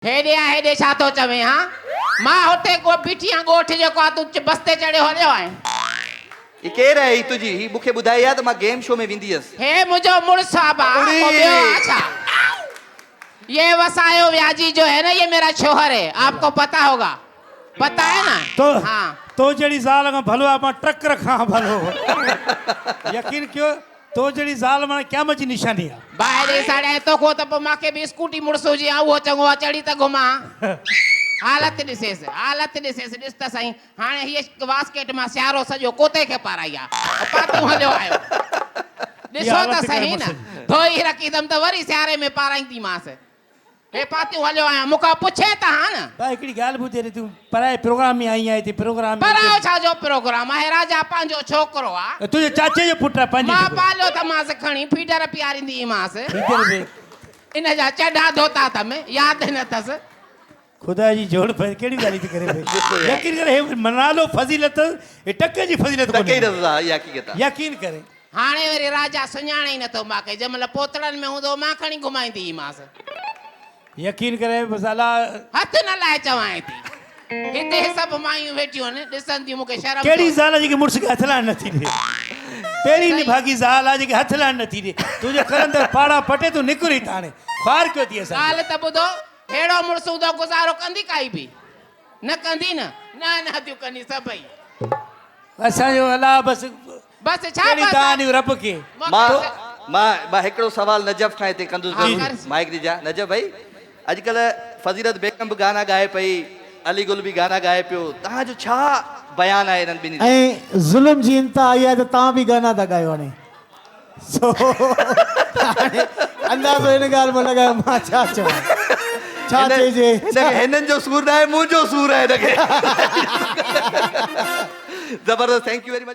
हेॾे छा थो चवे हां मां हुते को बीठियां ॻोठ जेको आहे तूं बस्ते चढ़ियो हलियो आहे ये केरु आहे ही तुंहिंजी ही मूंखे ॿुधाई आहे त मां गेम शो में वेंदी हुअसि हे मुझो मुड़स अच्छा ये वसायो व्याजी जो है ना ये मेरा शोहर है आपको पता होगा पता है ना तो हाँ तो जड़ी ज़ाल का भलो आप ट्रक रखा भलो यकीन क्यों तो जड़ी ज़ाल माने क्या मची निशानी है बाहर साड़े तो को तो माके भी स्कूटी मुड़सो जी आ वो चंगो आ चढ़ी त घुमा हालत ॾिसेस ॾिस त सही हाणे हीअ बास्केट मां सियारो सॼो कोते खे पाराई आहे पातू हलियो आयो ॾिसो त सही न धोई रखीदम त वरी सियारे में पाराईंदीमांस हे पातियूं हलियो आहियां मूंखां पुछे त हा न भाई हिकिड़ी ॻाल्हि ॿुधे रे तूं पराए प्रोग्राम में आई आहे प्रोग्राम में परायो छा जो प्रोग्राम आहे राजा पंहिंजो छोकिरो आहे तुझे चाचे जो पुट आहे पंहिंजी मां पालियो त मां खणी फीडर पीआरींदीमांस इन जा चढ़ा धोता अथमि यादि न अथसि खुदा जी जोड़ पे केड़ी गाली थी करे भाई यकीन करे हे मनालो फजीलत हे टके जी फजीलत टके जी हकीकत यकीन करे हाणे वरी राजा सुञाणे ई नथो मांखे जंहिंमहिल पोतड़नि में हूंदो मां खणी घुमाईंदीमांसि यकीन करे मसाला हथ न लाए चवां थी हिते सभु मायूं वेठियूं आहिनि ॾिसनि थियूं मूंखे शर्म केड़ी ज़ाल जेके मुड़स खे हथ लाइण नथी ॾे पहिरीं निभागी ज़ाल आहे जेके हथ लाइण नथी ॾे तुंहिंजे करंदड़ पाड़ा पटे तूं निकिरी त हाणे ख़्वार कयो थी असां ॻाल्हि त ॿुधो हेड़ो मुड़ुस हूंदो गुज़ारो कंदी काई बि न कंदी न थियूं कंदी सभई असांजो अला बसि बसि छा केड़ी दान रब खे मां हिकिड़ो सवाल नजफ़ खां हिते कंदुसि कर। माइक ॾिजा नजफ़ भाई अॼुकल्ह फज़ीलत बेगम बि गाना ॻाए पई अली गुल बि गाना ॻाए पियो तव्हांजो छा बयानु आहे इन्हनि ॿिन्ही ऐं ज़ुल्म जी इंतहा आई आहे त तव्हां बि गाना था ॻायो हाणे सो हाणे अंदाज़ो हिन ॻाल्हि में लॻायो मां छा चवां छा चइजे हिननि जो सूर न आहे मुंहिंजो सूर आहे हिनखे ज़बरदस्त थैंक यू वेरी मच